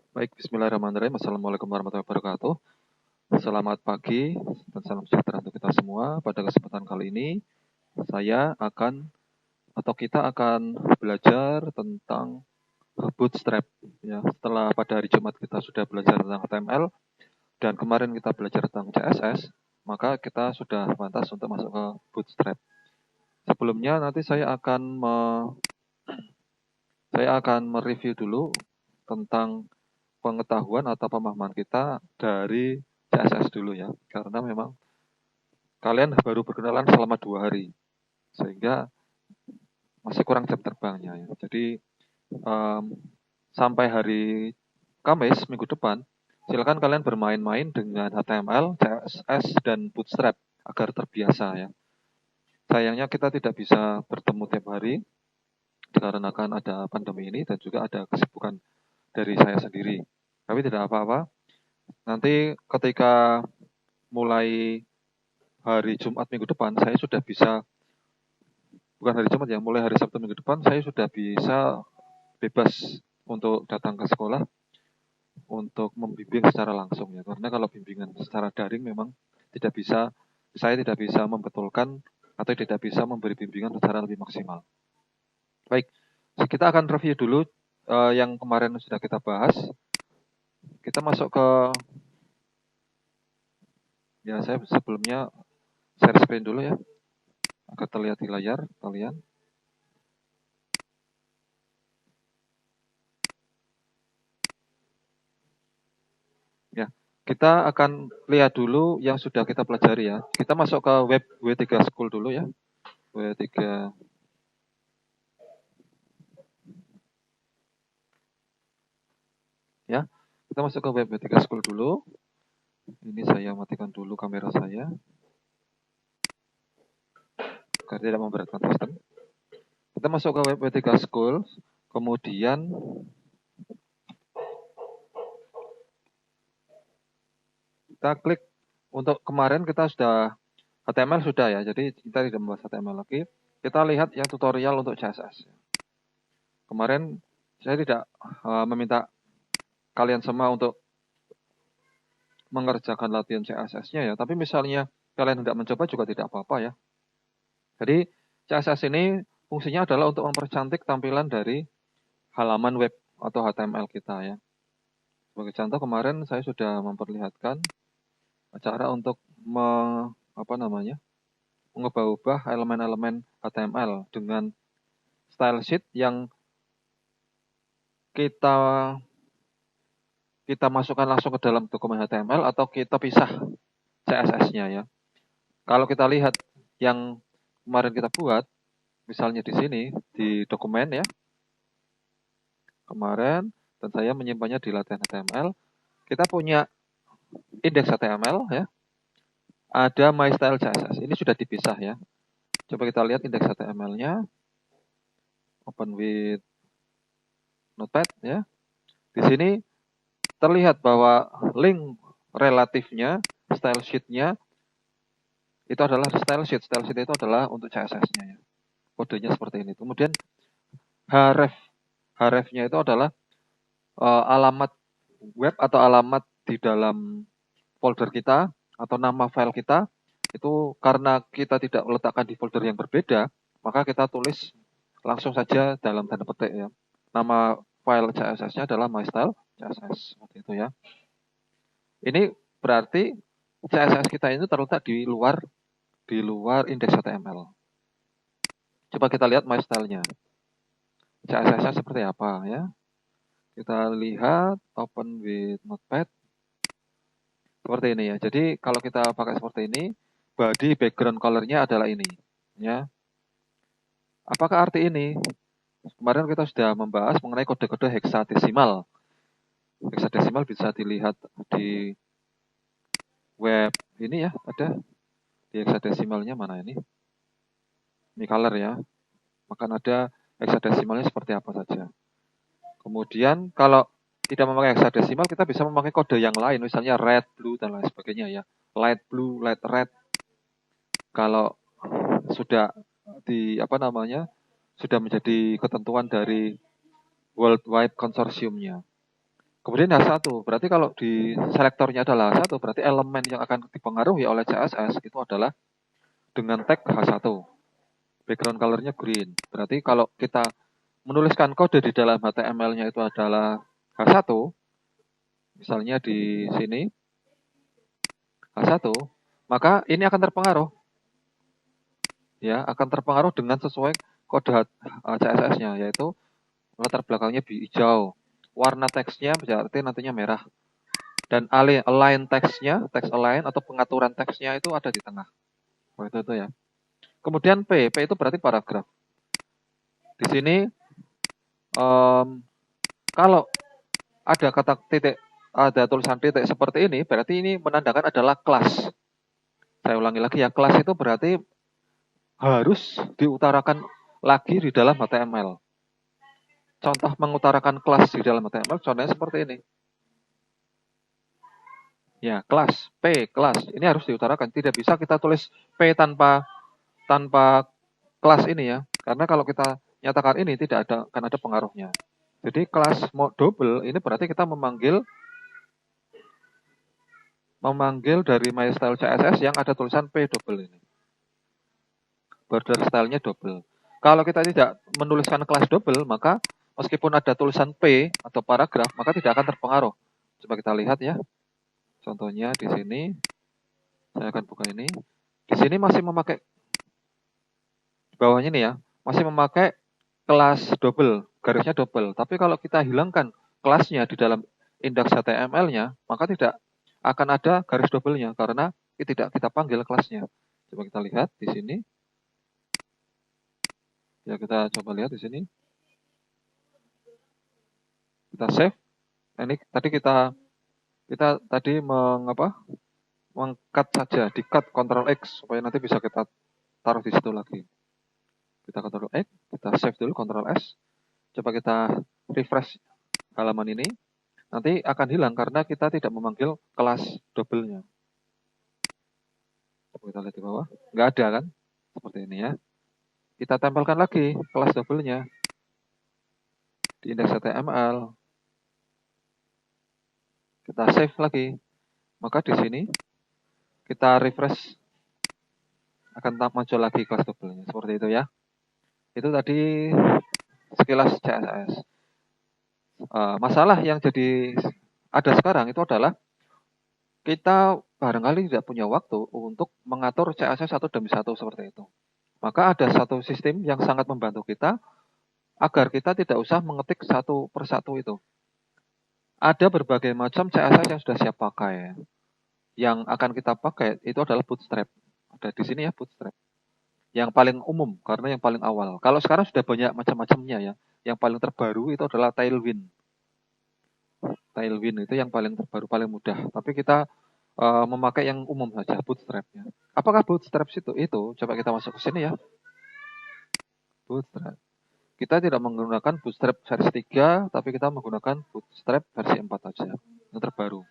Baik, bismillahirrahmanirrahim. Assalamualaikum warahmatullahi wabarakatuh. Selamat pagi dan salam sejahtera untuk kita semua. Pada kesempatan kali ini, kita akan belajar tentang bootstrap. Ya, setelah pada hari Jumat kita sudah belajar tentang HTML dan kemarin kita belajar tentang CSS, maka kita sudah pantas untuk masuk ke bootstrap. Sebelumnya nanti saya akan mereview dulu tentang pengetahuan atau pemahaman kita dari CSS dulu ya, karena memang kalian baru berkenalan selama 2 hari, sehingga masih kurang jam terbangnya ya. Jadi sampai hari Kamis minggu depan, silakan kalian bermain-main dengan HTML, CSS, dan Bootstrap agar terbiasa ya. Sayangnya kita tidak bisa bertemu tiap hari dikarenakan ada pandemi ini dan juga ada kesibukan dari saya sendiri. Tapi tidak apa-apa. Nanti ketika mulai hari Jumat minggu depan, saya sudah bisa, bukan hari Jumat ya, mulai hari Sabtu minggu depan, saya sudah bisa bebas untuk datang ke sekolah untuk membimbing secara langsung ya. Karena kalau bimbingan secara daring memang saya tidak bisa membetulkan atau tidak bisa memberi bimbingan secara lebih maksimal. Baik, kita akan review dulu yang kemarin sudah kita bahas. Kita masuk ke, ya saya sebelumnya share screen dulu ya, agar terlihat di layar kalian. Ya, kita akan lihat dulu yang sudah kita pelajari ya. Kita masuk ke web W3 School dulu ya. W3. Ya, kita masuk ke web W3 School dulu. Ini saya matikan dulu kamera saya agar tidak memberatkan sistem. Kita masuk ke web W3 School, kemudian kita klik. Untuk kemarin kita sudah HTML sudah ya, jadi kita tidak membahas HTML lagi. Kita lihat yang tutorial untuk CSS. Kemarin saya tidak meminta kalian semua untuk mengerjakan latihan CSS-nya ya, tapi misalnya kalian tidak mencoba juga tidak apa-apa ya. Jadi CSS ini fungsinya adalah untuk mempercantik tampilan dari halaman web atau HTML kita ya. Sebagai contoh kemarin saya sudah memperlihatkan cara untuk mengubah-ubah elemen-elemen HTML dengan style sheet yang kita masukkan langsung ke dalam dokumen HTML atau kita pisah CSS-nya ya. Kalau kita lihat yang kemarin kita buat, misalnya di sini di dokumen ya, kemarin, dan saya menyimpannya di latihan HTML, kita punya indeks HTML ya, ada my style CSS. Ini sudah dipisah ya. Coba kita lihat indeks HTML-nya. Open with Notepad ya. Di sini terlihat bahwa link relatifnya, style sheet-nya itu adalah style sheet. Style sheet itu adalah untuk CSS-nya ya. Kodenya seperti ini. Kemudian href-nya itu adalah alamat web atau alamat di dalam folder kita atau nama file kita. Itu karena kita tidak meletakkan di folder yang berbeda, maka kita tulis langsung saja dalam tanda petik ya. Nama file CSS-nya adalah mystyle CSS seperti itu ya. Ini berarti CSS kita ini terletak di luar indeks HTML. Coba kita lihat mystyle-nya. CSS-nya seperti apa ya. Kita lihat open with Notepad. Seperti ini ya. Jadi kalau kita pakai seperti ini, body background color-nya adalah ini ya. Apakah arti ini? Kemarin kita sudah membahas mengenai kode-kode heksadesimal. Heksadesimal bisa dilihat di web ini ya, ada di heksadesimalnya mana ini? Ini color ya. Maka ada heksadesimalnya seperti apa saja. Kemudian kalau tidak memakai heksadesimal, kita bisa memakai kode yang lain, misalnya red, blue, dan lain sebagainya ya. Light blue, light red. Kalau sudah sudah menjadi ketentuan dari World Wide Consortium-nya. Kemudian H1, berarti kalau di selektornya adalah H1, berarti elemen yang akan dipengaruhi oleh CSS itu adalah dengan tag H1. Background colornya green. Berarti kalau kita menuliskan kode di dalam HTML-nya itu adalah H1, misalnya di sini H1, maka ini akan terpengaruh. Ya, akan terpengaruh dengan sesuai kode CSS-nya, yaitu latar belakangnya hijau. Warna teksnya berarti nantinya merah. Dan align teksnya, teks align atau pengaturan teksnya itu ada di tengah. Itu ya. Kemudian P itu berarti paragraf. Di sini kalau ada kata titik, ada tulisan titik seperti ini, berarti ini menandakan adalah kelas. Saya ulangi lagi ya, kelas itu berarti harus diutarakan lagi di dalam HTML. Contoh mengutarakan kelas di dalam HTML, contohnya seperti ini. Ya, kelas, P, kelas. Ini harus diutarakan. Tidak bisa kita tulis P tanpa kelas ini ya. Karena kalau kita nyatakan ini tidak akan ada pengaruhnya. Jadi kelas double ini berarti kita memanggil dari MyStyle CSS yang ada tulisan P double ini. Border stylenya double. Kalau kita tidak menuliskan kelas double, maka meskipun ada tulisan P atau paragraf, maka tidak akan terpengaruh. Coba kita lihat ya. Contohnya di sini, saya akan buka ini. Di sini masih memakai, di bawahnya nih ya, masih memakai kelas double, garisnya double. Tapi kalau kita hilangkan kelasnya di dalam indeks HTML-nya, maka tidak akan ada garis double-nya karena tidak kita panggil kelasnya. Coba kita lihat di sini. Ya, kita coba lihat di sini. Kita save. Ini tadi kita tadi mengcut saja, di cut Ctrl X supaya nanti bisa kita taruh di situ lagi. Kita Ctrl X, kita save dulu Ctrl S. Coba kita refresh halaman ini. Nanti akan hilang karena kita tidak memanggil kelas double-nya. Coba kita lihat di bawah. Nggak ada kan? Seperti ini ya. Kita tempelkan lagi kelas double-nya di indeks HTML. Kita save lagi. Maka di sini kita refresh akan muncul lagi kelas double-nya. Seperti itu ya. Itu tadi sekilas CSS. Masalah yang jadi ada sekarang itu adalah kita barangkali tidak punya waktu untuk mengatur CSS satu demi satu seperti itu. Maka ada satu sistem yang sangat membantu kita agar kita tidak usah mengetik satu persatu itu. Ada berbagai macam CSS yang sudah siap pakai. Yang akan kita pakai itu adalah Bootstrap. Ada di sini ya Bootstrap. Yang paling umum karena yang paling awal. Kalau sekarang sudah banyak macam-macamnya ya. Yang paling terbaru itu adalah Tailwind. Tailwind itu yang paling terbaru, paling mudah. Tapi kita memakai yang umum saja, Bootstrap-nya. Apakah Bootstrap itu? Coba kita masuk ke sini ya. Bootstrap. Kita tidak menggunakan Bootstrap versi 3, tapi kita menggunakan Bootstrap versi 4 saja. Yang terbaru.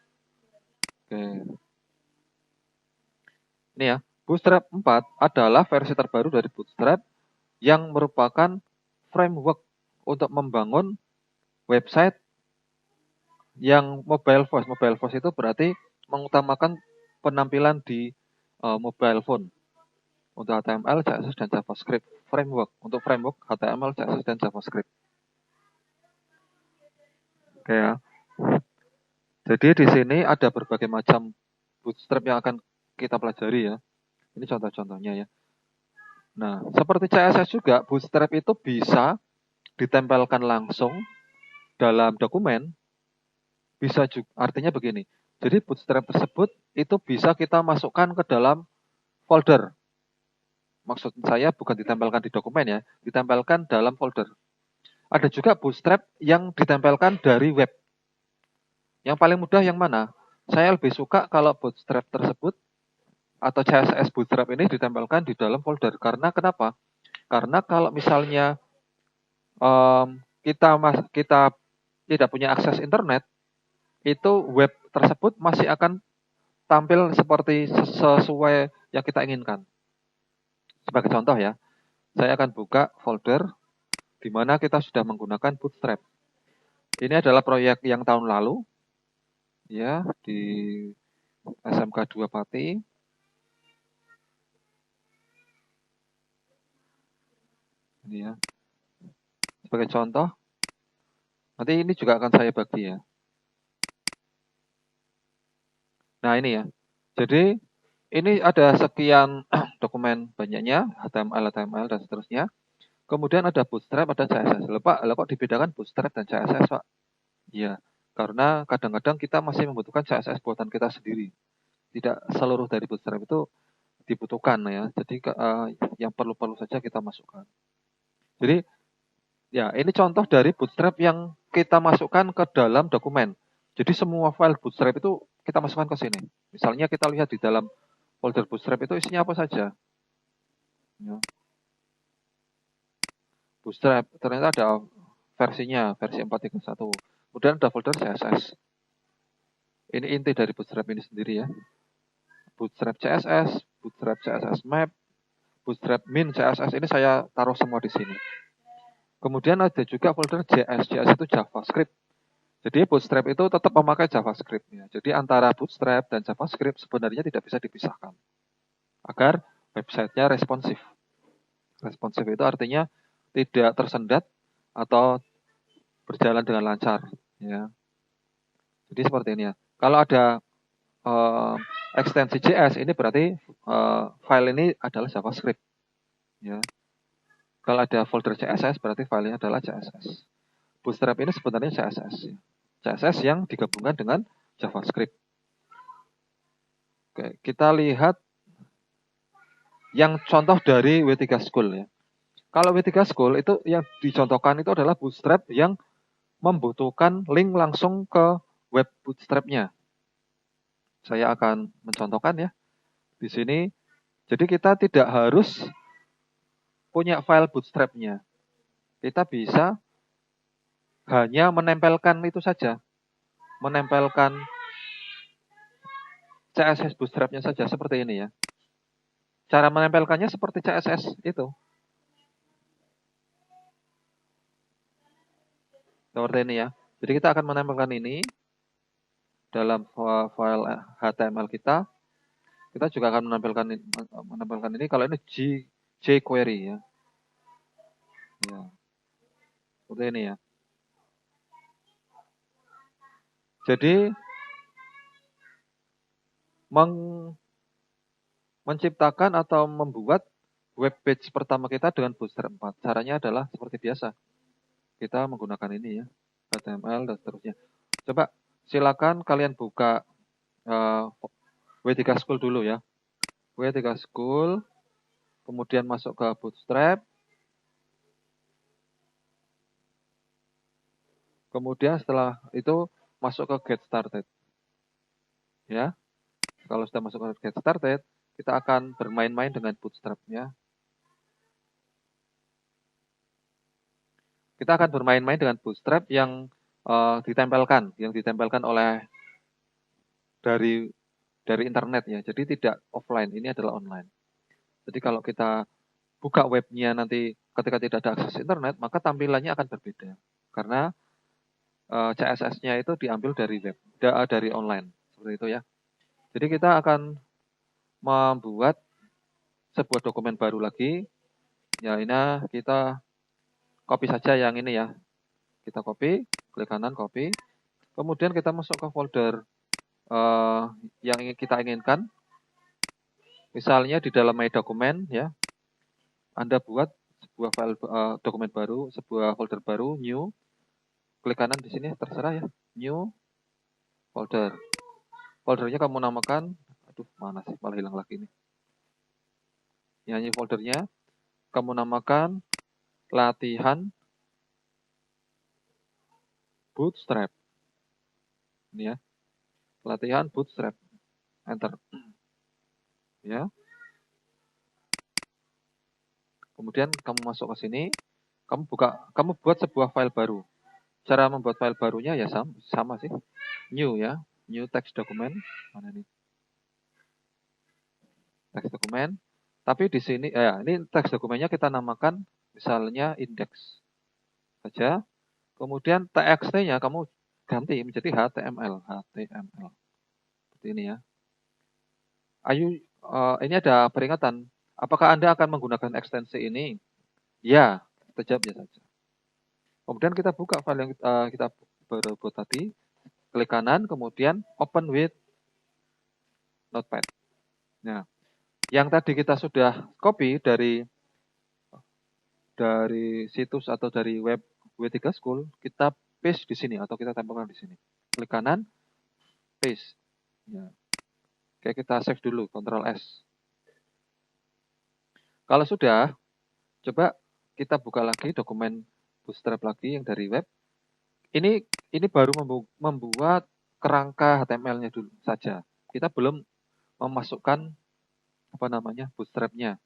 Oke. Ini ya, Bootstrap 4 adalah versi terbaru dari Bootstrap yang merupakan framework untuk membangun website yang mobile first. Mobile first itu berarti mengutamakan penampilan di mobile phone untuk HTML, CSS, dan JavaScript. Framework untuk framework HTML, CSS, dan JavaScript. Oke ya. Jadi di sini ada berbagai macam Bootstrap yang akan kita pelajari ya. Ini contoh-contohnya ya. Nah, seperti CSS juga, Bootstrap itu bisa ditempelkan langsung dalam dokumen. Bisa juga, artinya begini. Jadi Bootstrap tersebut itu bisa kita masukkan ke dalam folder. Maksud saya bukan ditempelkan di dokumen ya, ditempelkan dalam folder. Ada juga Bootstrap yang ditempelkan dari web. Yang paling mudah yang mana? Saya lebih suka kalau Bootstrap tersebut atau CSS Bootstrap ini ditempelkan di dalam folder. Karena kenapa? Karena kalau misalnya kita tidak punya akses internet, itu web tersebut masih akan tampil seperti sesuai yang kita inginkan. Sebagai contoh ya, saya akan buka folder di mana kita sudah menggunakan Bootstrap. Ini adalah proyek yang tahun lalu, ya, di SMK 2 Pati. Ini ya, sebagai contoh. Nanti ini juga akan saya bagi ya. Nah ini ya. Jadi ini ada sekian dokumen banyaknya, HTML dan seterusnya. Kemudian ada Bootstrap, ada CSS. Pak, kok dibedakan Bootstrap dan CSS, Pak? Iya, karena kadang-kadang kita masih membutuhkan CSS buatan kita sendiri. Tidak seluruh dari Bootstrap itu dibutuhkan ya. Jadi yang perlu-perlu saja kita masukkan. Jadi ya ini contoh dari Bootstrap yang kita masukkan ke dalam dokumen. Jadi semua file Bootstrap itu kita masukkan ke sini. Misalnya kita lihat di dalam folder Bootstrap itu isinya apa saja. Ya. Bootstrap ternyata ada versinya, versi 4.3.1. Kemudian ada folder CSS. Ini inti dari Bootstrap ini sendiri ya. Bootstrap CSS, Bootstrap CSS Map, Bootstrap Min CSS ini saya taruh semua di sini. Kemudian ada juga folder JS. JS itu JavaScript. Jadi Bootstrap itu tetap memakai JavaScript. Ya. Jadi antara Bootstrap dan JavaScript sebenarnya tidak bisa dipisahkan. Agar websitenya responsif. Responsif itu artinya tidak tersendat atau berjalan dengan lancar. Ya. Jadi seperti ini ya. Kalau ada ekstensi JS, ini berarti file ini adalah JavaScript. Ya. Kalau ada folder CSS, berarti filenya adalah CSS. Bootstrap ini sebenarnya CSS. Ya. CSS yang digabungkan dengan JavaScript. Oke, kita lihat yang contoh dari W3 School ya. Kalau W3 School itu yang dicontohkan itu adalah Bootstrap yang membutuhkan link langsung ke web Bootstrap-nya. Saya akan mencontohkan ya di sini. Jadi kita tidak harus punya file Bootstrap-nya. Kita bisa hanya menempelkan itu saja. Menempelkan CSS Bootstrap-nya saja seperti ini ya. Cara menempelkannya seperti CSS itu. Seperti ini ya. Jadi kita akan menempelkan ini dalam file HTML kita. Kita juga akan menempelkan ini kalau ini jQuery ya. Ya. Seperti ini ya. Jadi menciptakan atau membuat web page pertama kita dengan Bootstrap 4. Caranya adalah seperti biasa. Kita menggunakan ini ya, HTML dan seterusnya. Coba silakan kalian buka W3 School dulu ya. W3 School, kemudian masuk ke Bootstrap. Kemudian setelah itu masuk ke Get Started. Ya. Kalau sudah masuk ke Get Started, kita akan bermain-main dengan Bootstrap ya. Kita akan bermain-main dengan Bootstrap yang ditempelkan oleh dari internet ya. Jadi tidak offline, ini adalah online. Jadi kalau kita buka webnya nanti ketika tidak ada akses internet, maka tampilannya akan berbeda. Karena CSS-nya itu diambil dari web, dari online. Seperti itu ya. Jadi kita akan membuat sebuah dokumen baru lagi. Ya ini kita copy saja yang ini ya. Kita copy, klik kanan copy. Kemudian kita masuk ke folder yang kita inginkan. Misalnya di dalam My Dokumen ya. Anda buat sebuah file dokumen baru, sebuah folder baru, new. Klik kanan di sini terserah ya. New folder. Foldernya kamu namakan, aduh mana sih malah hilang lagi nih. Nyanyi foldernya, kamu namakan latihan Bootstrap. Ini ya, latihan Bootstrap. Enter. Ya. Kemudian kamu masuk ke sini, kamu buat sebuah file baru. Cara membuat file barunya ya sama sih. New ya, new text document. Mana ini? Text dokumen. Tapi di sini ya ini teks dokumennya kita namakan misalnya index saja. Kemudian txt-nya kamu ganti menjadi HTML. Seperti ini ya. Ini ada peringatan. Apakah Anda akan menggunakan ekstensi ini? Ya, kita jawab ya saja. Kemudian kita buka file yang kita baru buat tadi. Klik kanan, kemudian open with Notepad. Nah, yang tadi kita sudah copy dari situs atau dari web W3 School, kita paste di sini atau kita tempelkan di sini. Klik kanan, paste. Ya. Oke, kita save dulu, Ctrl S. Kalau sudah, coba kita buka lagi dokumen Bootstrap lagi yang dari web. Ini baru membuat kerangka HTML-nya dulu saja. Kita belum memasukkan Bootstrap-nya.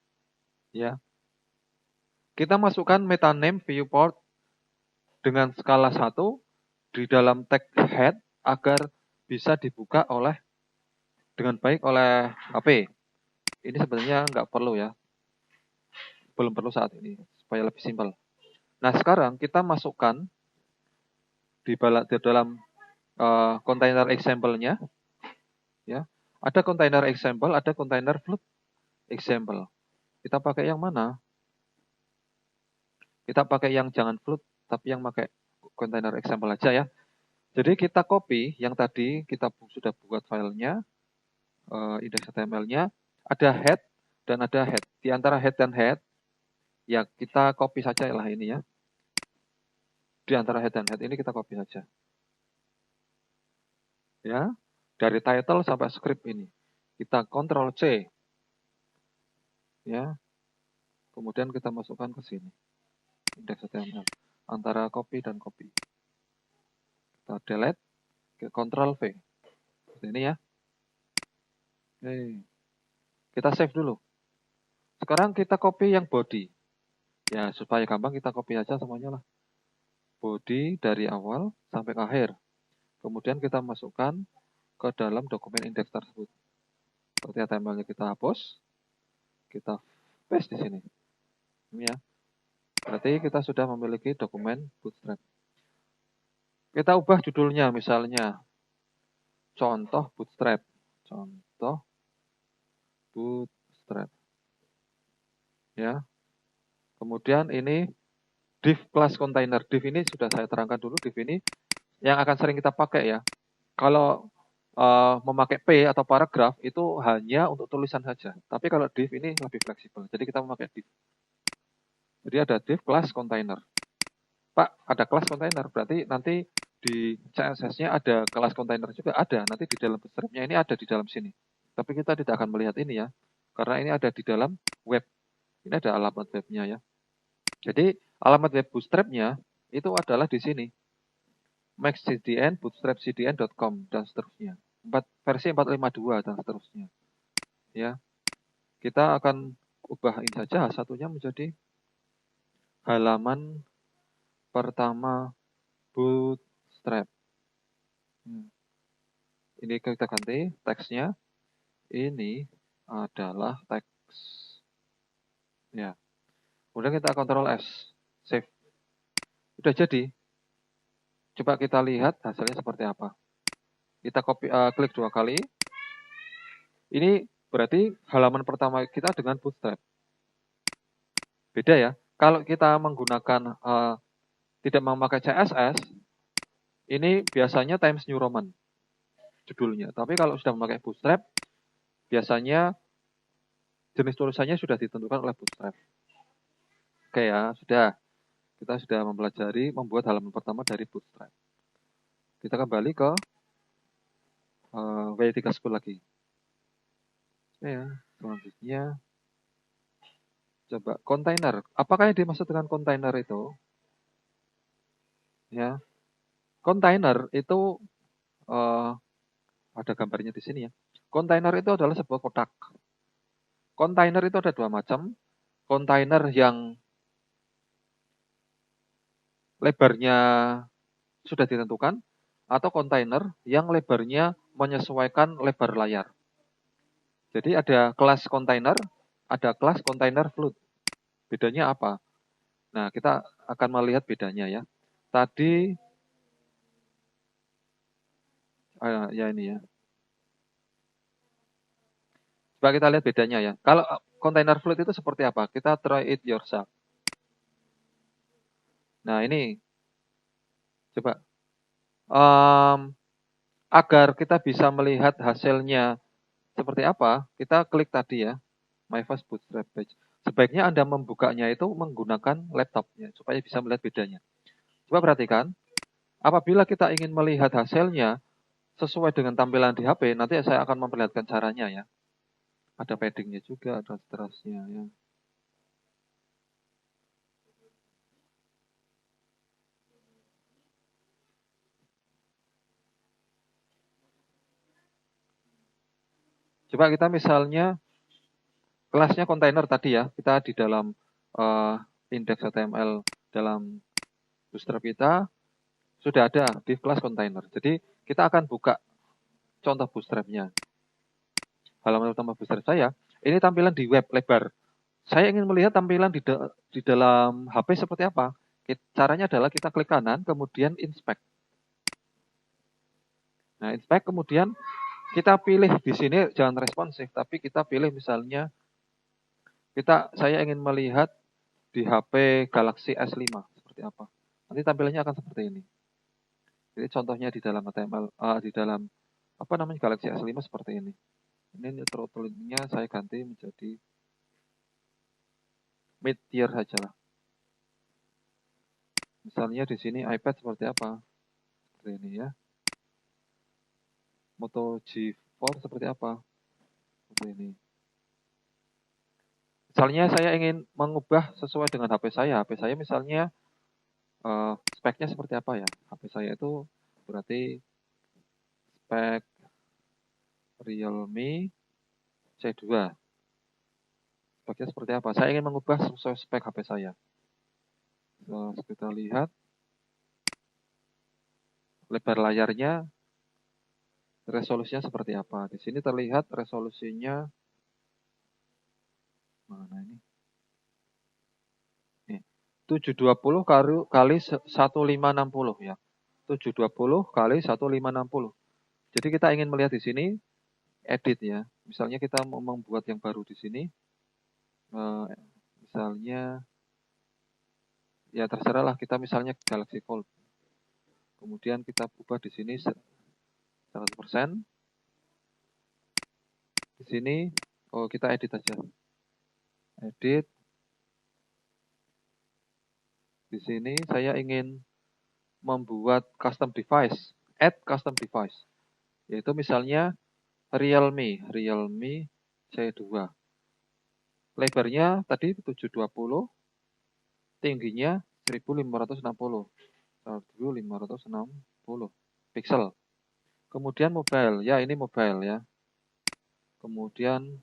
Ya. Kita masukkan meta name viewport dengan skala 1 di dalam tag head agar bisa dibuka dengan baik oleh HP. Ini sebenarnya nggak perlu ya. Belum perlu saat ini, supaya lebih simpel. Nah, sekarang kita masukkan di dalam kontainer example-nya. Ya. Ada kontainer example, ada kontainer float example. Kita pakai yang mana? Kita pakai yang jangan float, tapi yang pakai kontainer example aja ya. Jadi kita copy yang tadi kita sudah buat filenya, index HTML-nya, ada head dan ada head. Di antara head dan head, ya kita copy saja lah ini ya. Di antara head dan head ini kita copy saja. Ya, dari title sampai script ini. Kita Ctrl C. Ya. Kemudian kita masukkan ke sini. Index HTML. Antara copy dan copy. Kita delete. Ctrl V. Seperti ini ya. Oke. Kita save dulu. Sekarang kita copy yang body. Ya, supaya gampang kita copy aja semuanya lah. Body dari awal sampai ke akhir. Kemudian kita masukkan ke dalam dokumen index tersebut. Seperti HTML-nya kita hapus. Kita paste di sini. Ini ya. Berarti kita sudah memiliki dokumen Bootstrap. Kita ubah judulnya misalnya. Contoh Bootstrap. Contoh Bootstrap. Ya. Kemudian ini div class container. Div ini sudah saya terangkan dulu. Div ini yang akan sering kita pakai ya. Kalau memakai P atau paragraf itu hanya untuk tulisan saja. Tapi kalau div ini lebih fleksibel. Jadi kita memakai div. Jadi ada div class container. Pak, ada kelas container. Berarti nanti di CSS-nya ada kelas container juga. Ada. Nanti di dalam Bootstrap-nya ini ada di dalam sini. Tapi kita tidak akan melihat ini ya. Karena ini ada di dalam web. Ini ada alamat webnya ya. Jadi alamat web Bootstrap-nya itu adalah di sini. maxcdn, bootstrapcdn.com, dan seterusnya. Versi 452 dan seterusnya. Ya. Kita akan ubahin saja satunya menjadi halaman pertama Bootstrap. Ini kita ganti teksnya. Ini adalah teks. Ya. Kemudian kita Ctrl S, save. Sudah jadi. Coba kita lihat hasilnya seperti apa. Kita klik 2 kali. Ini berarti halaman pertama kita dengan Bootstrap. Beda ya. Kalau kita menggunakan tidak memakai CSS, ini biasanya Times New Roman judulnya. Tapi kalau sudah memakai Bootstrap, biasanya jenis tulisannya sudah ditentukan oleh Bootstrap. Oke ya, sudah. Kita sudah mempelajari membuat halaman pertama dari Bootstrap. Kita kembali ke W3 School lagi. Ya, selanjutnya coba kontainer. Apakah yang dimaksud dengan kontainer itu? Ya, kontainer itu ada gambarnya di sini ya. Kontainer itu adalah sebuah kotak. Kontainer itu ada dua macam. Kontainer yang lebarnya sudah ditentukan, atau kontainer yang lebarnya menyesuaikan lebar layar. Jadi ada kelas kontainer, ada kelas kontainer float. Bedanya apa? Nah, kita akan melihat bedanya ya. Tadi, ya ini ya. Coba kita lihat bedanya ya. Kalau container fluid itu seperti apa? Kita try it yourself. Nah ini, coba. Agar kita bisa melihat hasilnya seperti apa, kita klik tadi ya, My First Bootstrap Page. Sebaiknya Anda membukanya itu menggunakan laptopnya, supaya bisa melihat bedanya. Coba perhatikan, apabila kita ingin melihat hasilnya sesuai dengan tampilan di HP, nanti saya akan memperlihatkan caranya ya. Ada paddingnya juga, ada seterusnya ya. Coba kita misalnya kelasnya kontainer tadi ya, kita di dalam index HTML dalam Bootstrap kita sudah ada div kelas kontainer. Jadi kita akan buka contoh Bootstrap-nya. Halaman utama Bootstrap saya, ini tampilan di web lebar. Saya ingin melihat tampilan di dalam HP seperti apa. Caranya adalah kita klik kanan, kemudian inspect. Nah, inspect kemudian kita pilih di sini jangan responsif, tapi kita pilih misalnya saya ingin melihat di HP Galaxy S5 seperti apa. Nanti tampilannya akan seperti ini. Jadi contohnya di dalam HTML, di dalam apa namanya Galaxy S5 seperti ini. Ini throttle-nya saya ganti menjadi mid tier saja lah. Misalnya di sini iPad seperti apa? Seperti ini ya. Moto G4 seperti apa? Seperti ini. Misalnya saya ingin mengubah sesuai dengan HP saya. HP saya misalnya speknya seperti apa ya? HP saya itu berarti spek Realme C2. Speknya seperti apa? Saya ingin mengubah sesuai spek HP saya. Kita lihat lebar layarnya, resolusinya seperti apa. Di sini terlihat resolusinya mana ini? 720 kali 1560 ya. 720 kali 1560. Jadi kita ingin melihat di sini edit ya. Misalnya kita mau membuat yang baru di sini. Misalnya ya terserah lah, kita misalnya Galaxy Fold. Kemudian kita ubah di sini 100%. Di sini kita edit aja. Edit. Di sini saya ingin membuat custom device, add custom device. Yaitu misalnya Realme C2. Lebarnya tadi 720, tingginya 1560. 1560 pixel. Kemudian mobile, ya ini mobile ya. Kemudian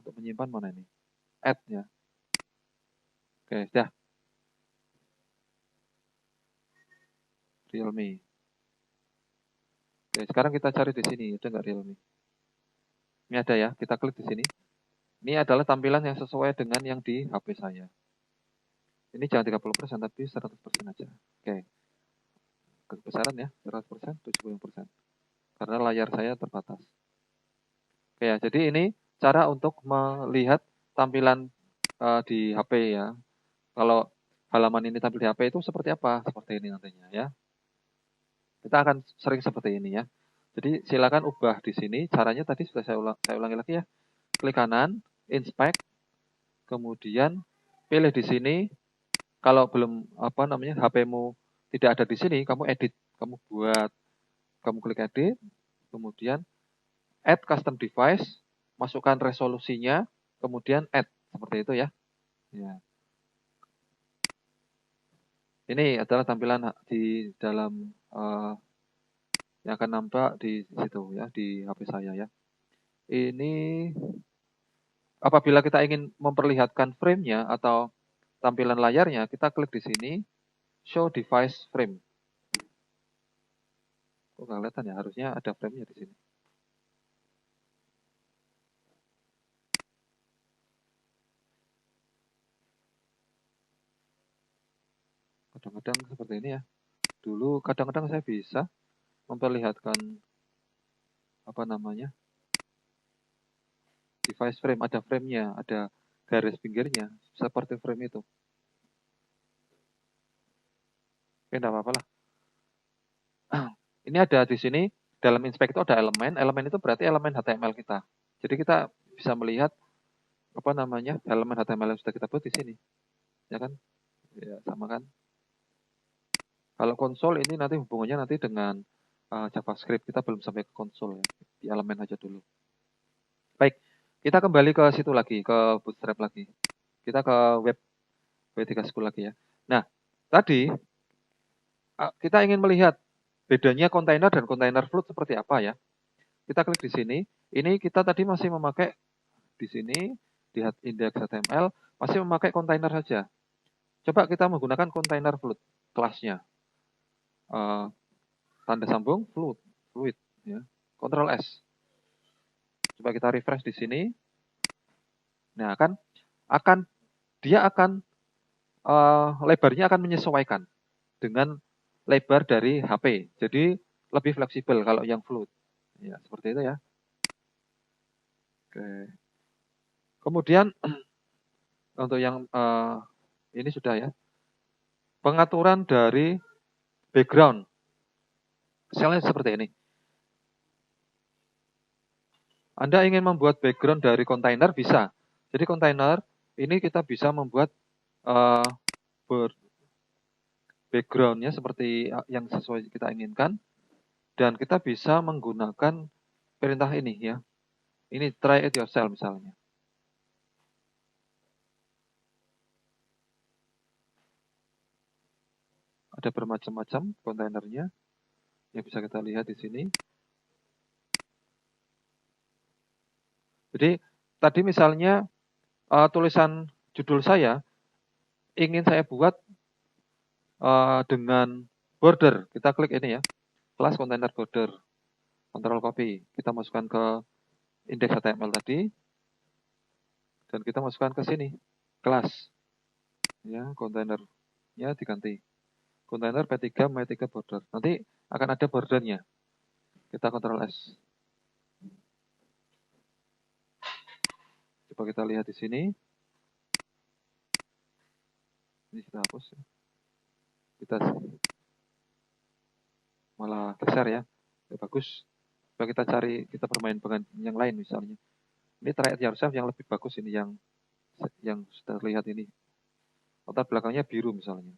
untuk menyimpan mana ini? Add ya. Oke, sudah. Realme. Oke, sekarang kita cari di sini, ada nggak Realme? Ini ada ya, kita klik di sini. Ini adalah tampilan yang sesuai dengan yang di HP saya. Ini jangan 30%, tapi 100% aja. Oke. Kebesaran ya, 100%, 70%. Karena layar saya terbatas. Oke ya, jadi ini cara untuk melihat tampilan di HP ya. Kalau halaman ini tampil di HP itu seperti apa? Seperti ini nantinya ya. Kita akan sering seperti ini ya. Jadi silakan ubah di sini. Caranya tadi sudah saya ulangi lagi ya. Klik kanan, inspect, kemudian pilih di sini. Kalau belum HP-mu tidak ada di sini, kamu edit, kamu klik edit, kemudian add custom device, masukkan resolusinya, kemudian add seperti itu ya. Ya. Ini adalah tampilan di dalam yang akan nampak di situ ya, di HP saya ya. Ini apabila kita ingin memperlihatkan frame-nya atau tampilan layarnya, kita klik di sini, show device frame. Kok nggak kelihatan ya? Harusnya ada frame-nya di sini. kadang seperti ini ya. Dulu kadang-kadang saya bisa memperlihatkan apa namanya device frame, ada frame-nya, ada garis pinggirnya, seperti frame itu. Oke, enggak apa-apa lah. Ini ada di sini, dalam inspect itu ada elemen, elemen itu berarti elemen HTML kita. Jadi kita bisa melihat apa namanya elemen HTML yang sudah kita buat di sini, ya kan? Ya, sama kan? Kalau konsol ini nanti hubungannya nanti dengan JavaScript, kita belum sampai ke konsol ya, di elemen aja dulu. Baik, kita kembali ke situ lagi, ke Bootstrap lagi. Kita ke web W3 School lagi ya. Nah, tadi kita ingin melihat bedanya kontainer dan kontainer float seperti apa ya. Kita klik di sini. Ini kita tadi masih memakai di sini di index HTML masih memakai kontainer saja. Coba kita menggunakan kontainer float kelasnya. Tanda sambung fluid ya. Ctrl S. Coba kita refresh di sini. Nah, dia akan lebarnya akan menyesuaikan dengan lebar dari HP. Jadi lebih fleksibel kalau yang fluid. Ya, seperti itu ya. Oke. Kemudian untuk yang ini sudah ya. Pengaturan dari background. Misalnya seperti ini. Anda ingin membuat background dari kontainer bisa. Jadi kontainer ini kita bisa membuat backgroundnya seperti yang sesuai kita inginkan. Dan kita bisa menggunakan perintah ini ya. Ini try it yourself misalnya. Ada bermacam-macam kontainernya yang bisa kita lihat di sini. Jadi tadi misalnya tulisan judul saya ingin saya buat dengan border. Kita klik ini ya, kelas kontainer border, Ctrl copy. Kita masukkan ke index HTML tadi dan kita masukkan ke sini kelas. Ya, kontainernya diganti. Kontainer P3 M3 border. Nanti akan ada bordernya. Kita Ctrl S. Coba kita lihat di sini. Ini kita hapus. Kita malah geser ya. Bagus. Coba kita cari, kita bermain dengan yang lain misalnya. Ini try it yourself yang lebih bagus ini yang sudah terlihat ini. Latar belakangnya biru misalnya.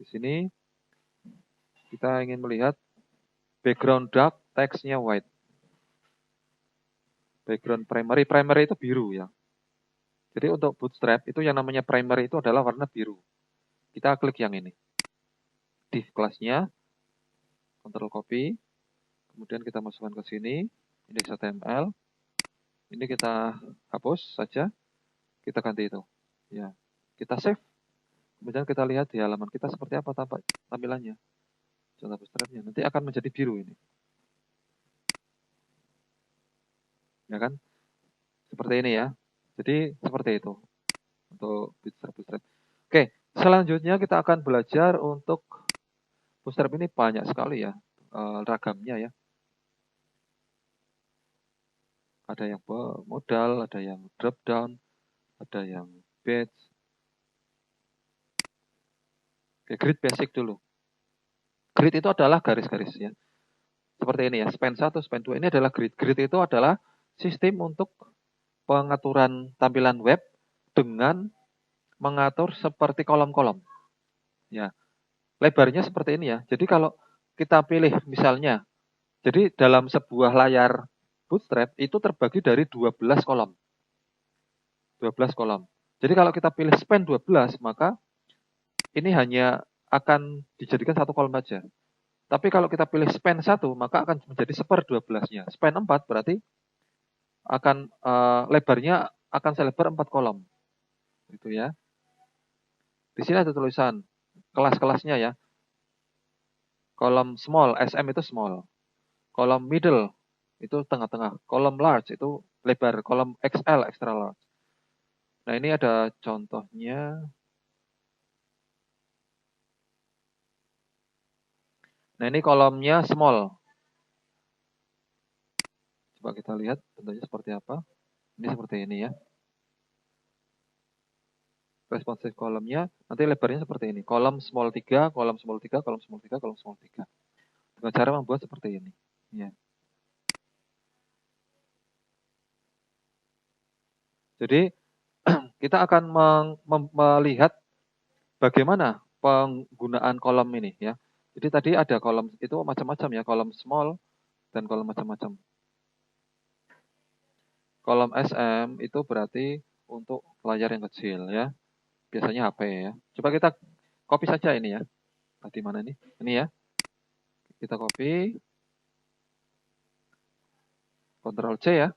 Di sini kita ingin melihat background dark, text-nya white. Background primary itu biru ya. Jadi untuk Bootstrap itu yang namanya primary itu adalah warna biru. Kita klik yang ini. Div kelasnya, Ctrl copy, kemudian kita masukkan ke sini, index HTML. Ini kita hapus saja, kita ganti itu. Ya, kita save. Kemudian kita lihat di halaman kita seperti apa tampilannya. Contoh Bootstrapnya nanti akan menjadi biru ini. Ya kan? Seperti ini ya. Jadi seperti itu untuk Bootstrap. Oke, selanjutnya kita akan belajar untuk Bootstrap ini banyak sekali ya ragamnya ya. Ada yang modal, ada yang drop down, ada yang batch. Oke, grid basic dulu. Grid itu adalah garis-garis ya. Seperti ini ya, span 1, span 2 ini adalah grid. Grid itu adalah sistem untuk pengaturan tampilan web dengan mengatur seperti kolom-kolom. Ya. Lebarnya seperti ini ya. Jadi kalau kita pilih misalnya, jadi dalam sebuah layar Bootstrap itu terbagi dari 12 kolom. 12 kolom. Jadi kalau kita pilih span 12, maka ini hanya akan dijadikan satu kolom saja. Tapi kalau kita pilih span 1, maka akan menjadi 1/12-nya. Span 4 berarti akan lebarnya akan selebar 4 kolom. Gitu ya. Di sini ada tulisan kelas-kelasnya ya. Kolom small, SM itu small. Kolom middle itu tengah-tengah. Kolom large itu lebar. Kolom XL, extra large. Nah ini ada contohnya. Nah, ini kolomnya small. Coba kita lihat bentuknya seperti apa. Ini seperti ini ya. Responsive kolomnya, nanti lebarnya seperti ini. Kolom small 3, kolom small 3, kolom small 3, kolom small 3. Dengan cara membuat seperti ini. Ya. Jadi, kita akan melihat bagaimana penggunaan kolom ini ya. Jadi tadi ada kolom itu macam-macam ya, kolom small dan kolom macam-macam. Kolom SM itu berarti untuk layar yang kecil ya. Biasanya HP ya. Coba kita copy saja ini ya. Tadi mana ini? Ini ya. Kita copy. Ctrl C ya.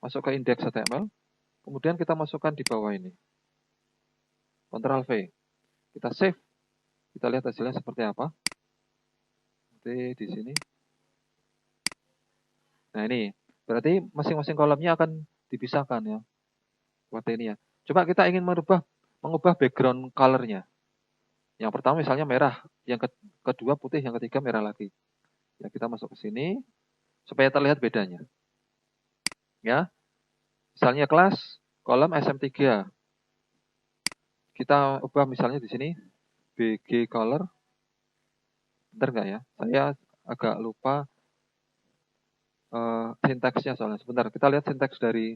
Masuk ke index.html. Kemudian kita masukkan di bawah ini. Ctrl V. Kita save. Kita lihat hasilnya seperti apa. Nanti di sini. Nah ini. Berarti masing-masing kolomnya akan dipisahkan ya. Seperti ini ya. Coba kita ingin mengubah background color-nya. Yang pertama misalnya merah, yang kedua putih, yang ketiga merah lagi. Ya, kita masuk ke sini supaya terlihat bedanya. Ya. Misalnya kelas kolom SM3. Kita ubah misalnya di sini BG color. Bentar enggak ya? Saya agak lupa sintaksnya soalnya. Sebentar, kita lihat sintaks dari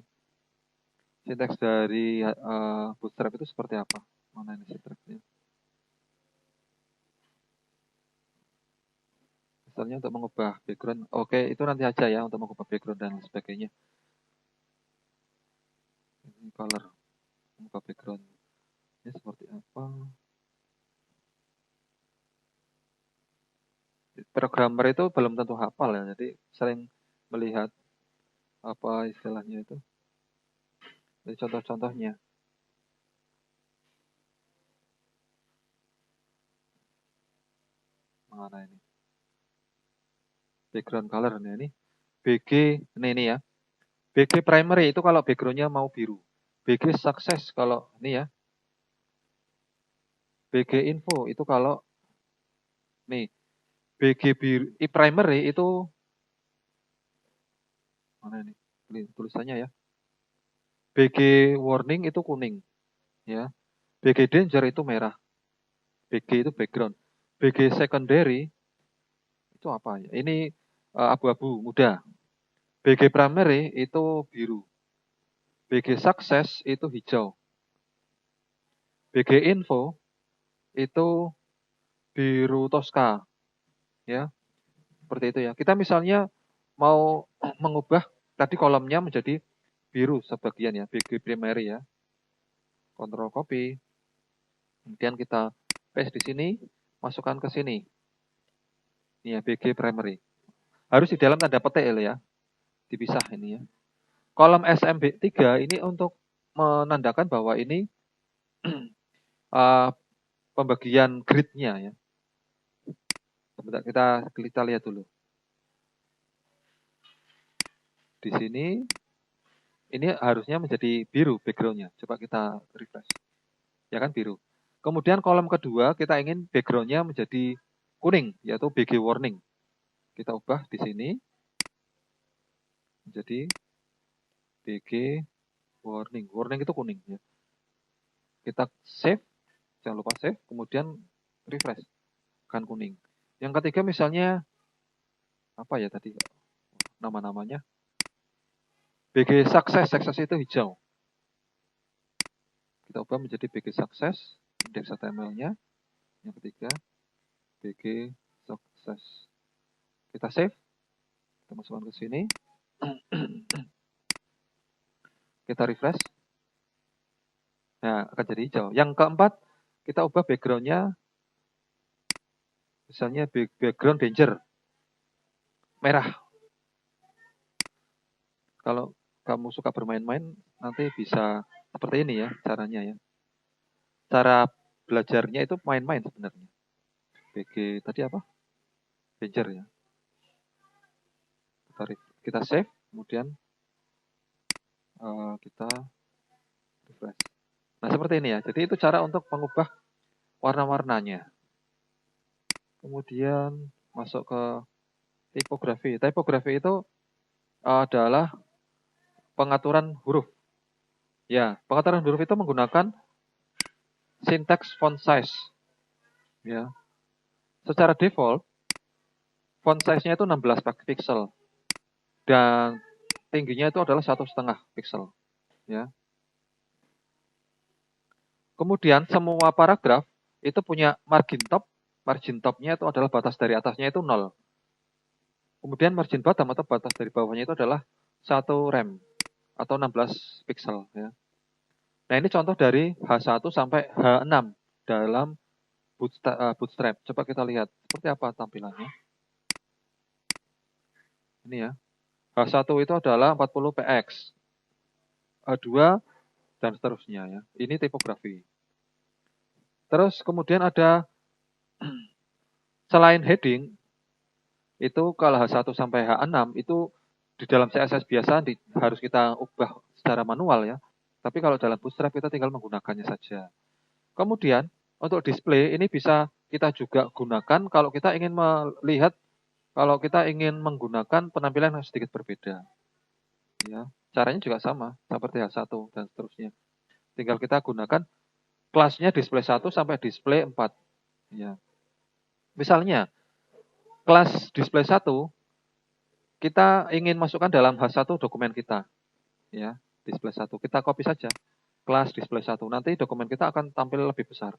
Bootstrap itu seperti apa. Mana ini sintaksnya? Misalnya untuk mengubah background. Oke, itu nanti aja ya untuk mengubah background dan sebagainya. Ini color, mengubah background. Ini seperti apa? Programmer itu belum tentu hafal ya, jadi sering melihat apa istilahnya itu. Jadi contoh-contohnya. Mana ini? Background color ini. BG, ini ya. BG primary itu kalau backgroundnya mau biru. BG success kalau ini ya. BG info itu kalau nih. BG biru, primary itu mana ini? Tulisannya ya. BG warning itu kuning ya. BG danger itu merah. BG itu background. BG secondary itu apa ya? Ini abu-abu muda. BG primary itu biru. BG success itu hijau. BG info itu biru toska. Ya, seperti itu ya. Kita misalnya mau mengubah tadi kolomnya menjadi biru sebagian ya, BG primary ya. Ctrl copy. Kemudian kita paste di sini, masukkan ke sini. Ini ya, BG primary. Harus di dalam tanda petik ya. Dipisah ini ya. Kolom SMB3 ini untuk menandakan bahwa ini pembagian grid-nya ya. Sebentar, kita lihat dulu. Di sini, ini harusnya menjadi biru background-nya. Coba kita refresh. Ya kan biru. Kemudian kolom kedua kita ingin background-nya menjadi kuning, yaitu BG warning. Kita ubah di sini menjadi BG warning. Warning itu kuning ya. Kita save, jangan lupa save, kemudian refresh, kan kuning. Yang ketiga misalnya apa ya tadi nama-namanya? BG success itu hijau. Kita ubah menjadi BG success, indeks HTML-nya. Yang ketiga BG success. Kita save, kita masukkan ke sini. Kita refresh. Nah, akan jadi hijau. Yang keempat, kita ubah background-nya. Misalnya background danger. Merah. Kalau kamu suka bermain-main, nanti bisa seperti ini ya caranya ya. Cara belajarnya itu main-main sebenarnya. BG tadi apa? Danger ya. Kita save, kemudian kita refresh. Nah, seperti ini ya. Jadi itu cara untuk mengubah warna-warnanya. Kemudian masuk ke tipografi. Tipografi itu adalah pengaturan huruf. Ya, pengaturan huruf itu menggunakan sintaks font size. Ya, secara default font size-nya itu 16 pixel dan tingginya itu adalah 1,5 pixel. Ya. Kemudian semua paragraf itu punya margin top. Margin top-nya itu adalah batas dari atasnya itu 0. Kemudian margin bottom atau batas dari bawahnya itu adalah 1 rem atau 16 pixel. Ya. Nah ini contoh dari H1 sampai H6 dalam Bootstrap. Coba kita lihat seperti apa tampilannya. Ini ya. H1 itu adalah 40 px. H2 dan seterusnya ya. Ini tipografi. Terus kemudian ada selain heading itu kalau H1 sampai H6 itu di dalam CSS biasa harus kita ubah secara manual ya. Tapi kalau dalam Bootstrap kita tinggal menggunakannya saja. Kemudian untuk display ini bisa kita juga gunakan kalau kita ingin melihat, kalau kita ingin menggunakan penampilan yang sedikit berbeda. Ya, caranya juga sama seperti H1 dan seterusnya. Tinggal kita gunakan kelasnya display 1 sampai display 4. Ya. Misalnya kelas display 1 kita ingin masukkan dalam H1 dokumen kita. Ya, display 1. Kita copy saja kelas display 1. Nanti dokumen kita akan tampil lebih besar.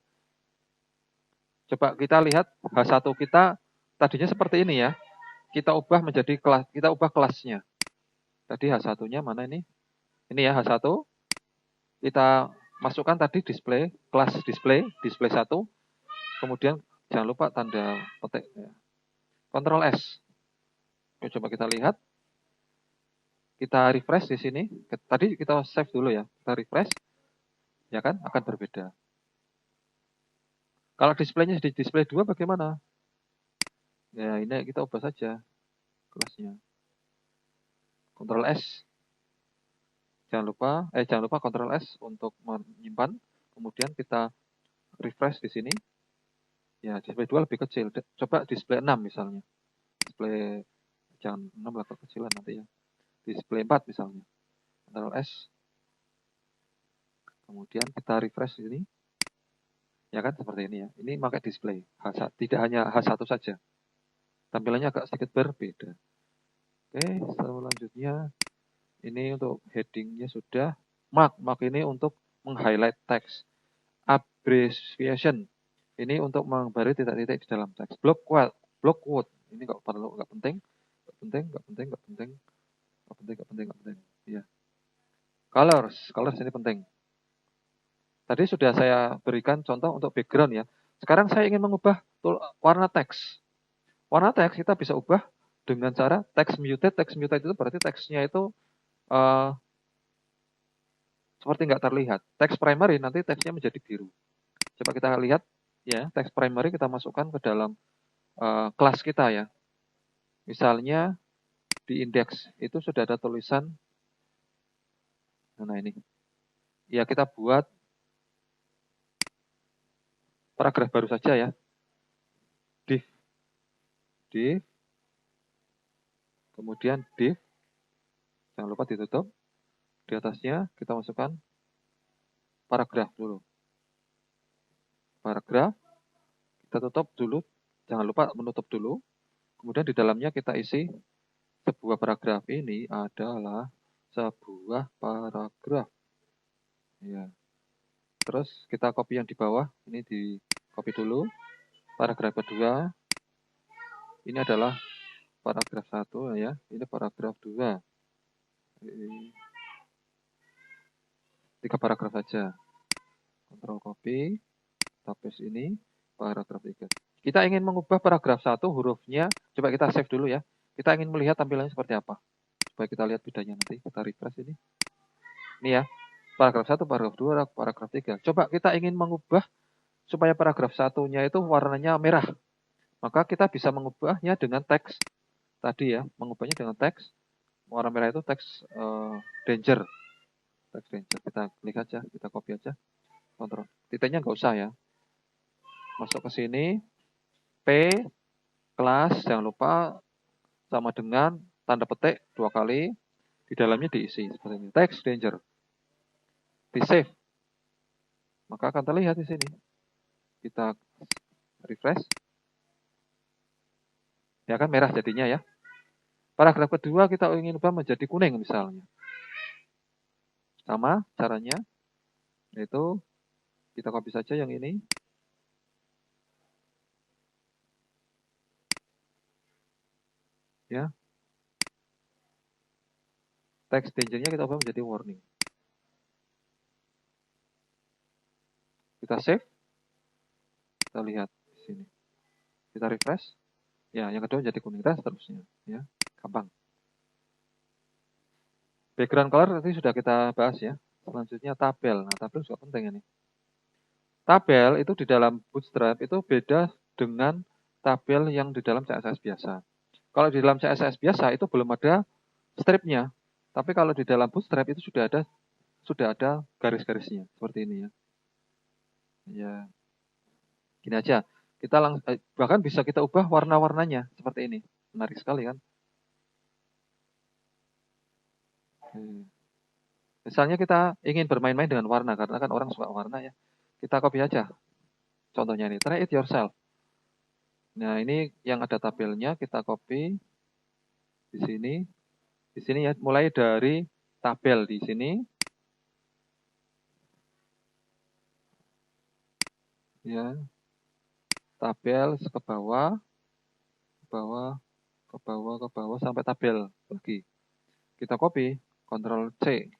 Coba kita lihat H1 kita tadinya seperti ini ya. Kita ubah menjadi kelas, kita ubah kelasnya. Tadi H1-nya mana ini? Ini ya H1. Kita masukkan tadi display, kelas display 1. Kemudian jangan lupa tanda petik ya. Ctrl S. Oke, coba kita lihat. Kita refresh di sini. Tadi kita save dulu ya. Kita refresh. Ya kan? Akan berbeda. Kalau displaynya di display 2 bagaimana? Ya, ini kita ubah saja kelasnya. Ctrl S. Jangan lupa Ctrl S untuk menyimpan. Kemudian kita refresh di sini. Ya, display 2 lebih kecil. Coba display 6 misalnya. Display jangan 6 lah kecilan nanti ya. Display 4 misalnya. Ctrl S. Kemudian kita refresh di sini. Ya kan seperti ini ya. Ini pakai display H1, tidak hanya H1 saja. Tampilannya agak sedikit berbeda. Oke, selanjutnya ini untuk headingnya sudah. Mark ini untuk meng-highlight teks. Abbreviation ini untuk menggambarkan titik-titik di dalam teks. Block quote ini nggak perlu, nggak penting, nggak penting, nggak penting, nggak penting, nggak penting, nggak penting, nggak penting. Ya. Colors ini penting. Tadi sudah saya berikan contoh untuk background ya. Sekarang saya ingin mengubah warna teks. Warna teks kita bisa ubah dengan cara text muted. Text muted itu berarti teksnya itu seperti nggak terlihat. Text primary nanti teksnya menjadi biru. Coba kita lihat ya, text primary kita masukkan ke dalam kelas kita ya. Misalnya di indeks itu sudah ada tulisan. Nah ini. Ya kita buat paragraf baru saja ya. Div, kemudian div, jangan lupa ditutup. Di atasnya kita masukkan paragraf dulu. Paragraf, kita tutup dulu, jangan lupa menutup dulu. Kemudian di dalamnya kita isi sebuah paragraf. Ini adalah sebuah paragraf. Ya. Terus kita copy yang di bawah, ini di copy dulu. Paragraf kedua, ini adalah paragraf 1 ya, ini paragraf 2. 3 paragraf saja. Ctrl copy, kita paste ini, paragraf 3. Kita ingin mengubah paragraf 1 hurufnya, coba kita save dulu ya. Kita ingin melihat tampilannya seperti apa. Supaya kita lihat bedanya nanti, kita refresh ini. Ini ya, paragraf 1, paragraf 2, paragraf 3. Coba kita ingin mengubah supaya paragraf 1-nya itu warnanya merah. Maka kita bisa mengubahnya dengan teks tadi ya, mengubahnya dengan teks warna merah itu teks danger. Teks danger. Kita klik aja, kita copy aja. Kontrol. Titiknya nggak usah ya. Masuk ke sini, P, kelas, jangan lupa sama dengan tanda petik 2 kali, di dalamnya diisi seperti ini. Text danger. Di save. Maka akan terlihat di sini. Kita refresh. Ya kan merah jadinya ya. Paragraf kedua kita ingin ubah menjadi kuning misalnya. Sama caranya, yaitu kita copy saja yang ini. Ya. Text danger-nya kita ubah menjadi warning. Kita save. Kita lihat di sini. Kita refresh. Ya, yang kedua jadi kuning dan seterusnya. Ya, gampang. Background color tadi sudah kita bahas ya. Selanjutnya tabel. Nah, tabel juga penting ini. Tabel itu di dalam Bootstrap itu beda dengan tabel yang di dalam CSS biasa. Kalau di dalam CSS biasa itu belum ada stripnya. Tapi kalau di dalam Bootstrap itu sudah ada garis-garisnya seperti ini ya. Ya, gini aja. Kita bahkan bisa kita ubah warna-warnanya seperti ini. Menarik sekali kan? Misalnya kita ingin bermain-main dengan warna karena kan orang suka warna ya. Kita copy aja. Contohnya ini, try it yourself. Nah, ini yang ada tabelnya kita copy di sini. Di sini ya, mulai dari tabel di sini. Ya. Tabel ke bawah, ke bawah, ke bawah, ke bawah sampai tabel lagi. Kita copy, Ctrl C.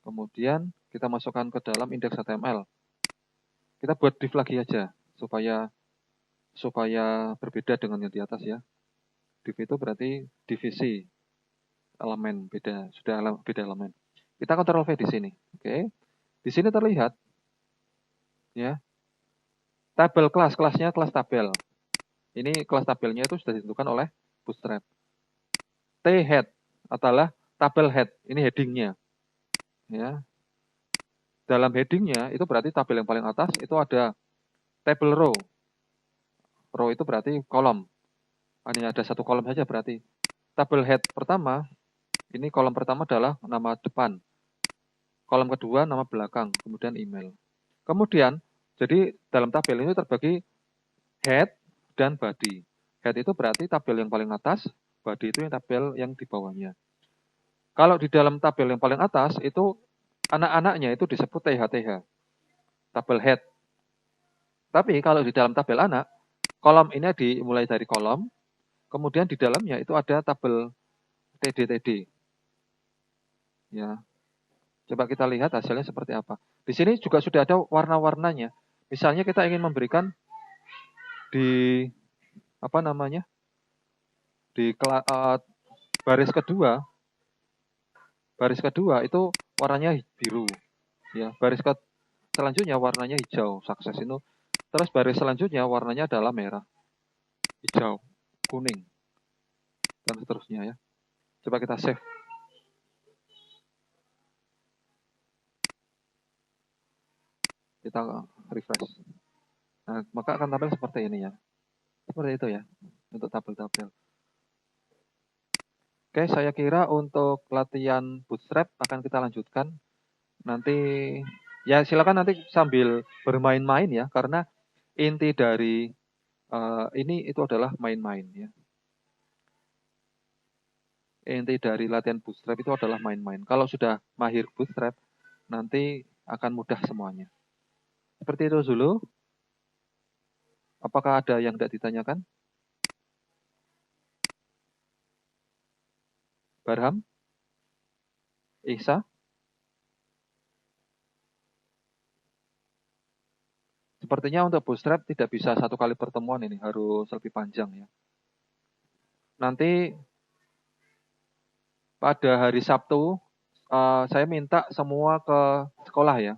Kemudian kita masukkan ke dalam index HTML. Kita buat div lagi aja supaya berbeda dengan yang di atas ya. Div itu berarti divisi elemen beda, sudah beda elemen. Kita Ctrl V di sini. Oke. Di sini terlihat ya. Tabel kelasnya kelas tabel. Ini kelas tabelnya itu sudah ditentukan oleh Bootstrap. T-head adalah tabel head. Ini headingnya. Ya. Dalam headingnya itu berarti tabel yang paling atas itu ada table row. Row itu berarti kolom. Hanya ada satu kolom saja berarti. Tabel head pertama, ini kolom pertama adalah nama depan. Kolom kedua nama belakang, kemudian email. Kemudian, jadi dalam tabel ini terbagi head dan body. Head itu berarti tabel yang paling atas, body itu yang tabel yang di bawahnya. Kalau di dalam tabel yang paling atas itu anak-anaknya itu disebut TH-TH, tabel head. Tapi kalau di dalam tabel anak, kolom ini dimulai dari kolom, kemudian di dalamnya itu ada tabel TD-TD. Ya. Coba kita lihat hasilnya seperti apa. Di sini juga sudah ada warna-warnanya. Misalnya kita ingin memberikan di apa namanya? Di baris kedua itu warnanya biru. Ya, selanjutnya warnanya hijau, sukses itu. Terus baris selanjutnya warnanya adalah merah, hijau, kuning, dan seterusnya ya. Coba kita save. Kita refresh. Nah, maka akan tampil seperti ini ya. Seperti itu ya, untuk tabel-tabel. Oke, saya kira untuk latihan Bootstrap akan kita lanjutkan. Nanti, ya silakan nanti sambil bermain-main ya, karena inti dari ini itu adalah main-main ya. Inti dari latihan Bootstrap itu adalah main-main. Kalau sudah mahir Bootstrap, nanti akan mudah semuanya. Seperti itu dulu. Apakah ada yang tidak ditanyakan? Barham? Ihsa? Sepertinya untuk Bootstrap tidak bisa satu kali pertemuan ini, harus lebih panjang ya. Nanti pada hari Sabtu, saya minta semua ke sekolah ya.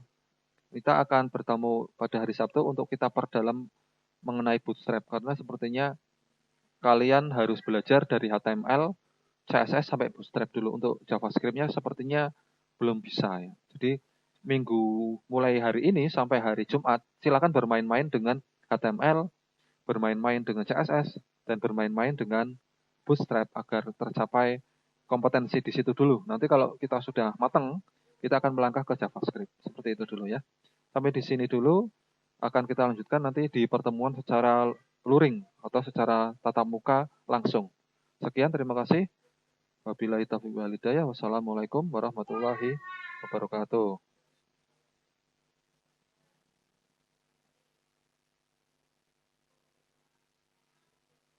Kita akan bertemu pada hari Sabtu untuk kita perdalam mengenai Bootstrap. Karena sepertinya kalian harus belajar dari HTML, CSS sampai Bootstrap dulu. Untuk JavaScript-nya sepertinya belum bisa ya. Jadi mulai hari ini sampai hari Jumat, silakan bermain-main dengan HTML, bermain-main dengan CSS, dan bermain-main dengan Bootstrap agar tercapai kompetensi di situ dulu. Nanti kalau kita sudah matang, kita akan melangkah ke JavaScript. Seperti itu dulu ya. Sampai di sini dulu, akan kita lanjutkan nanti di pertemuan secara luring atau secara tatap muka langsung. Sekian, terima kasih. Wabillahi taufiq wal hidayah. Wassalamualaikum warahmatullahi wabarakatuh.